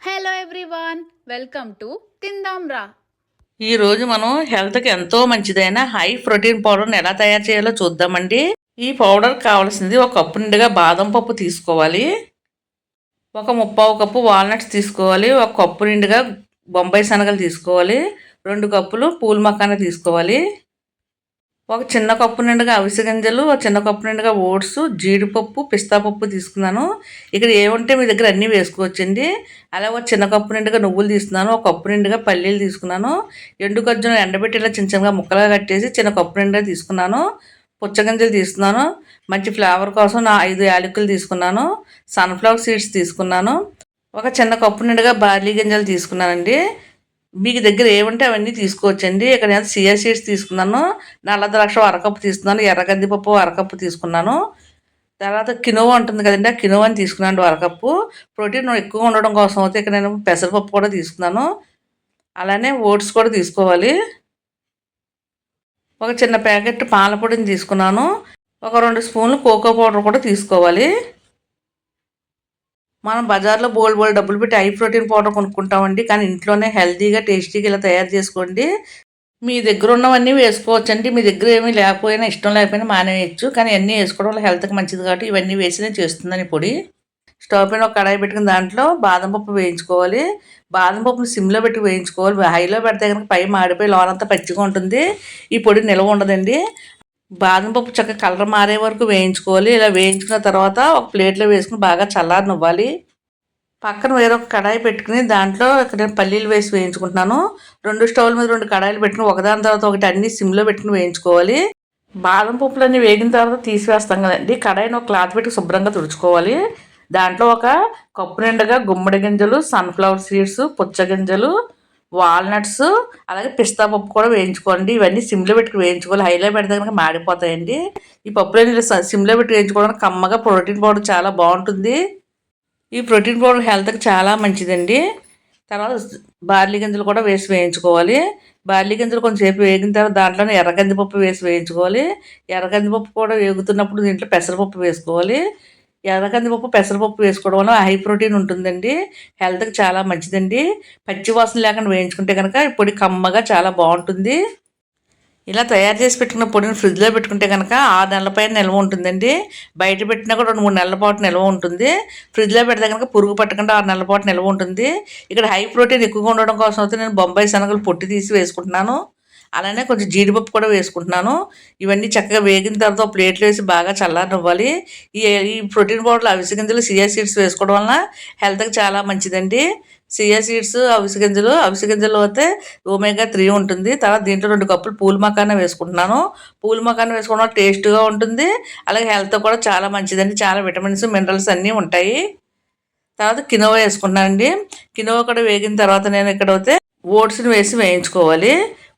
Hello everyone, welcome to Tindamra. ఈరోజు మనం హెల్త్కి ఎంతో మంచిదైన హై ప్రోటీన్ పౌడర్ని ఎలా తయారు చేయాలో చూద్దామండి. ఈ పౌడర్ కావాల్సింది ఒక కప్పు నిండుగా బాదం పప్పు తీసుకోవాలి, ఒక ముప్పావు కప్పు వాల్నట్స్ తీసుకోవాలి, ఒక కప్పు నిండుగా బొంబాయి శనగలు తీసుకోవాలి, 2 కప్పులు పూల్ మకానా తీసుకోవాలి, ఒక చిన్న కప్పు నిండుగా అవిసె గింజలు, ఒక చిన్న కప్పు నిండుగా ఓట్స్, జీడిపప్పు, పిస్తా పప్పు తీసుకున్నాను. ఇక్కడ ఏముంటే మీ దగ్గర అన్నీ వేసుకోవచ్చండి. అలాగే ఒక చిన్న కప్పు నిండుగా నువ్వులు తీసుకున్నాను, ఒక కప్పు నిండుగా పల్లీలు తీసుకున్నాను, ఎండు ఖర్జూరం ఎండబెట్టి ఇలా చిన్న చిన్నగా ముక్కలుగా కట్టేసి చిన్న కప్పు నిండుగా తీసుకున్నాను, పుచ్చగింజలు తీసుకున్నాను, మంచి ఫ్లేవర్ కోసం 5 యాలకులు తీసుకున్నాను, సన్ఫ్లవర్ సీడ్స్ తీసుకున్నాను, ఒక చిన్న కప్పు నిండుగా బార్లీ గింజలు తీసుకున్నానండి. మీకు దగ్గర ఏముంటే అవన్నీ తీసుకోవచ్చండి. ఇక్కడ నేను చియా సీడ్స్ తీసుకున్నాను, నల్ల ద్రాక్ష అరకప్పు తీసుకున్నాను, ఎర్రగందిపప్పు అరకప్పు తీసుకున్నాను, తర్వాత కినోవా ఉంటుంది కదండి, ఆ కినోవాని తీసుకున్నాను అరకప్పు. ప్రోటీన్ ఎక్కువ ఉండడం కోసం అయితే ఇక్కడ నేను పెసరపప్పు కూడా తీసుకున్నాను, అలానే ఓట్స్ కూడా తీసుకోవాలి. ఒక చిన్న ప్యాకెట్ పాల పొడిని తీసుకున్నాను, ఒక 2 స్పూన్లు కోకో పౌడర్ కూడా తీసుకోవాలి. మనం బజార్లో బోల్డ్ డబ్బులు పెట్టి హై ప్రోటీన్ పౌడర్ కొనుక్కుంటామండి, కానీ ఇంట్లోనే హెల్తీగా టేస్టీగా ఇలా తయారు చేసుకోండి. మీ దగ్గర ఉన్నవన్నీ వేసుకోవచ్చండి. మీ దగ్గర ఏమీ లేకపోయినా ఇష్టం లేకపోయినా మానేయచ్చు, కానీ అన్నీ వేసుకోవడం వల్ల హెల్త్కి మంచిది కాబట్టి ఇవన్నీ వేసి నేను చేస్తుందని పొడి. స్టవ్ పైన ఒక కడాయి పెట్టుకుని దాంట్లో బాదం పప్పు వేయించుకోవాలి. బాదం పప్పుని సిమ్లో పెట్టి వేయించుకోవాలి. హైలో పెడితే కనుక పై మాడిపోయి లోనంతా పచ్చిగా ఉంటుంది, ఈ పొడి నిల్వ ఉండదండి. బాదం పప్పు చక్కగా కలర్ మారే వరకు వేయించుకోవాలి. ఇలా వేయించుకున్న తర్వాత ఒక ప్లేట్లో వేసుకుని బాగా చల్లారనివ్వాలి. పక్కన వేరొక కడాయి పెట్టుకుని దాంట్లో ఇక్కడ నేను పల్లీలు వేసి వేయించుకుంటున్నాను. 2 స్టవ్ల మీద 2 కడాయిలు పెట్టుకుని ఒకదాని తర్వాత ఒకటి అన్ని సిమ్లో పెట్టుకుని వేయించుకోవాలి. బాదం పప్పులన్నీ వేగిన తర్వాత తీసివేస్తాం కదండి, కడాయిని ఒక క్లాత్ పెట్టి శుభ్రంగా తుడుచుకోవాలి. దాంట్లో ఒక కప్పు నిండుగా గుమ్మడి గింజలు, సన్ఫ్లవర్ సీడ్స్, పుచ్చగింజలు, వాల్నట్స్, అలాగే పిస్తా పప్పు కూడా వేయించుకోండి. ఇవన్నీ సిమ్లో పెట్టుకుని వేయించుకోవాలి. హైలో పెడితే కనుక మాడిపోతాయండి. ఈ పప్పులన్నీ సిమ్లో పెట్టి వేయించుకోవడానికి కమ్మగా ప్రోటీన్ పౌడర్ చాలా బాగుంటుంది. ఈ ప్రోటీన్ పౌడర్ హెల్త్కి చాలా మంచిదండి. తర్వాత బార్లీ గింజలు కూడా వేసి వేయించుకోవాలి. బార్లీ గింజలు కొంచెంసేపు వేగిన తర్వాత దాంట్లోనే ఎర్రగందిపప్పు వేసి వేయించుకోవాలి. ఎర్రగందిపప్పు కూడా వేగుతున్నప్పుడు దీంట్లో పెసరపప్పు వేసుకోవాలి. ఎర్రగందిపప్పు పెసరపప్పు వేసుకోవడం వల్ల హై ప్రోటీన్ ఉంటుందండి, హెల్త్కి చాలా మంచిదండి. పచ్చి వాసన లేకుండా వేయించుకుంటే కనుక ఈ పొడి కమ్మగా చాలా బాగుంటుంది. ఇలా తయారు చేసి పెట్టుకున్న పొడిని ఫ్రిడ్జ్లో పెట్టుకుంటే కనుక 6 నెలల పైన నిల్వ ఉంటుందండి. బయట పెట్టినా కూడా 2-3 నెలల పాటు నిల్వ ఉంటుంది. ఫ్రిడ్జ్లో పెడితే కనుక పురుగు పట్టకుండా 6 నెలల పాటు నిల్వ ఉంటుంది. ఇక్కడ హై ప్రోటీన్ ఎక్కువగా ఉండడం కోసం అయితే నేను బొంబాయి శనగలు పొట్టి తీసి వేసుకుంటున్నాను, అలానే కొంచెం జీడిపప్పు కూడా వేసుకుంటున్నాను. ఇవన్నీ చక్కగా వేగిన తర్వాత ప్లేట్లో వేసి బాగా చల్లారనివ్వాలి. ఈ ఈ ప్రోటీన్ పౌడర్లు అవిసె గింజలు, చియా సీడ్స్ వేసుకోవడం వలన హెల్త్కి చాలా మంచిదండి. చియా సీడ్స్, అవిసె గింజలు అయితే ఒమేగా 3 ఉంటుంది. తర్వాత దీంట్లో 2 కప్పులు పూల్ మకానా వేసుకుంటున్నాను. పూల్ మకానా వేసుకోవడం వల్ల టేస్ట్గా ఉంటుంది, అలాగే హెల్త్ కూడా చాలా మంచిదండి. చాలా విటమిన్స్, మినరల్స్ అన్నీ ఉంటాయి. తర్వాత కినోవా వేసుకుంటున్నానండి. కినోవా కూడా వేగిన తర్వాత నేను ఇక్కడైతే ఓట్స్ని వేసి వేయించుకోవాలి.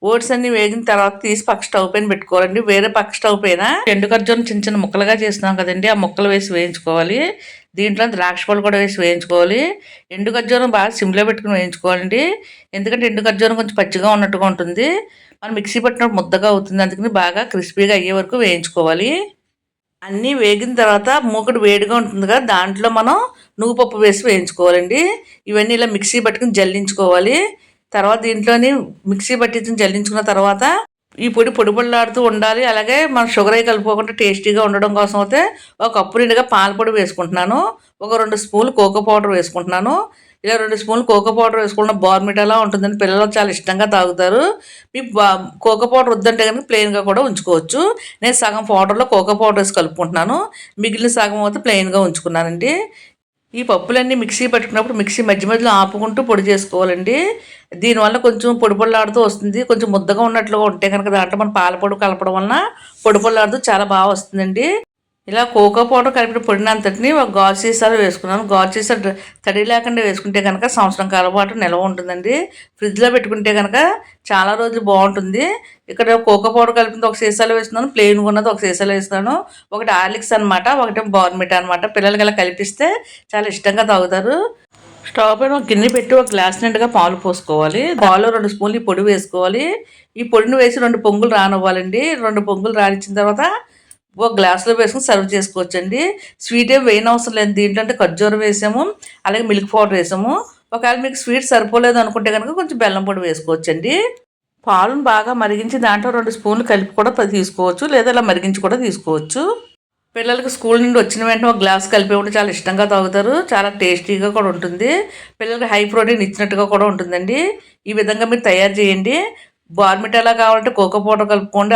ఓట్స్ అన్ని వేగిన తర్వాత తీసి పక్క స్టవ్ పైన పెట్టుకోవాలండి. వేరే పక్క స్టవ్ పైన ఎండు ఖర్జూరం చిన్న చిన్న ముక్కలుగా చేస్తున్నాం కదండి, ఆ ముక్కలు వేసి వేయించుకోవాలి. దీంట్లో ద్రాక్ష పళ్ళు కూడా వేసి వేయించుకోవాలి. ఎండు ఖర్జూరం బాగా సిమ్లో పెట్టుకుని వేయించుకోవాలండి, ఎందుకంటే ఎండు ఖర్జూరం కొంచెం పచ్చిగా ఉన్నట్టుగా ఉంటుంది, మనం మిక్సీ పట్టినప్పుడు ముద్దగా అవుతుంది, అందుకని బాగా క్రిస్పీగా అయ్యే వరకు వేయించుకోవాలి. అన్నీ వేగిన తర్వాత మూకుడు వేడిగా ఉంటుంది కదా, దాంట్లో మనం నువ్వుపప్పు వేసి వేయించుకోవాలండి. ఇవన్నీ ఇలా మిక్సీ పట్టుకుని జల్లించుకోవాలి. తర్వాత దీంట్లోని మిక్సీ పట్టించి జల్లించుకున్న తర్వాత ఈ పొడి పొడిలాడుతూ ఉండాలి. అలాగే మనం షుగర్ అయి కలుపుకోకుండా టేస్టీగా ఉండడం కోసం అయితే ఒక కప్పు నిండుగా పాల పొడి వేసుకుంటున్నాను, ఒక 2 స్పూన్లు కోకో పౌడర్ వేసుకుంటున్నాను. ఇలా 2 స్పూన్లు కోకో పౌడర్ వేసుకున్న బార్మిటాలా ఉంటుందని పిల్లలు చాలా ఇష్టంగా తాగుతారు. మీ కోకో పౌడర్ వద్దంటే కనుక ప్లెయిన్గా కూడా ఉంచుకోవచ్చు. నేను సగం పౌడర్లో కోకో పౌడర్ వేసి కలుపుకుంటున్నాను, మిగిలిన సగం అయితే ప్లెయిన్గా ఉంచుకున్నానండి. ఈ పప్పులన్నీ మిక్సీ పట్టుకున్నప్పుడు మిక్సీ మధ్య మధ్యలో ఆపుకుంటూ పొడి చేసుకోవాలండి. దీనివల్ల కొంచెం పొడి పొడిలాడుతూ వస్తుంది. కొంచెం ముద్దగా ఉన్నట్లుగా ఉంటే కనుక దాంట్లో మనం పాల పొడి కలపడం వలన పొడి పొడిలాడుతూ చాలా బాగా వస్తుందండి. ఇలా కోకో పౌడర్ కలిపిన పొడిని అంతటిని ఒక గాజు సీసాలో వేసుకున్నాను. గాజు సీసా తడి లేకుండా వేసుకుంటే కనుక సంవత్సరం కాలం పాటు నిల్వ ఉంటుందండి. ఫ్రిడ్జ్లో పెట్టుకుంటే కనుక చాలా రోజులు బాగుంటుంది. ఇక్కడ కోకో పౌడర్ కలిపింది ఒక సీసాలో వేస్తున్నాను, ప్లెయిన్గా ఉన్నది ఒక సీసాలో వేస్తున్నాను. ఒకటి హార్లిక్స్ అనమాట, ఒకటి బోర్న్విటా అనమాట. పిల్లలకి ఇలా కలిపిస్తే చాలా ఇష్టంగా తాగుతారు. స్టవ్ పైన ఒక గిన్నె పెట్టి ఒక గ్లాస్ నిండుగా పాలు పోసుకోవాలి. పాలు 2 స్పూన్లు ఈ పొడి వేసుకోవాలి. ఈ పొడిని వేసి 2 పొంగులు రానివ్వాలండి. 2 పొంగులు రానిచ్చిన తర్వాత ఒక గ్లాసులో వేసుకుని సర్వ్ చేసుకోవచ్చండి. స్వీట్ ఏం వేయనవసరం లేదు. దీంట్లో అంటే ఖర్జూరం వేసాము, అలాగే మిల్క్ పౌడర్ వేసాము, ఒకవేళ మీకు స్వీట్ సరిపోలేదు అనుకుంటే కనుక కొంచెం బెల్లం పొడి వేసుకోవచ్చండి. పాలను బాగా మరిగించి దాంట్లో 2 స్పూన్లు కలిపి కూడా తీసుకోవచ్చు, లేదా ఇలా మరిగించి కూడా తీసుకోవచ్చు. పిల్లలకి స్కూల్ నుండి వచ్చిన వెంటనే ఒక గ్లాస్ కలిపి ఉంటే చాలా ఇష్టంగా తాగుతారు. చాలా టేస్టీగా కూడా ఉంటుంది. పిల్లలకి హై ప్రోటీన్ ఇచ్చినట్టుగా కూడా ఉంటుందండి. ఈ విధంగా మీరు తయారు చేయండి. బార్మిటాలా కావాలంటే కోకో పౌడర్ కలుపుకోండి.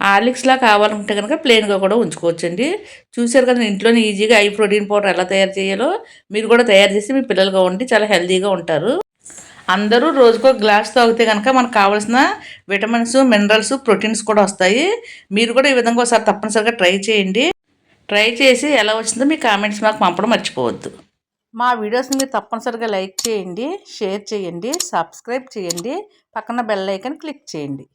హార్లిక్స్లా కావాలంటే కనుక ప్లెయిన్గా కూడా ఉంచుకోవచ్చండి. చూసారు కదా ఇంట్లోనే ఈజీగా హై ప్రోటీన్ పౌడర్ ఎలా తయారు చేయాలో మీరు కూడా తయారు చేసి మీ పిల్లలుగా ఉండి చాలా హెల్తీగా ఉంటారు. అందరూ రోజుకో గ్లాస్ తాగితే కనుక మనకు కావాల్సిన విటమిన్స్, మినరల్స్, ప్రోటీన్స్ కూడా వస్తాయి. మీరు కూడా ఈ విధంగా ఒకసారి తప్పనిసరిగా ట్రై చేయండి. ట్రై చేసి ఎలా వచ్చిందో మీ కామెంట్స్ నాకు పంపడం మర్చిపోవద్దు. మా వీడియోస్ని మీరు తప్పనిసరిగా లైక్ చేయండి, షేర్ చేయండి, సబ్స్క్రైబ్ చేయండి, పక్కన బెల్ ఐకాన్ క్లిక్ చేయండి.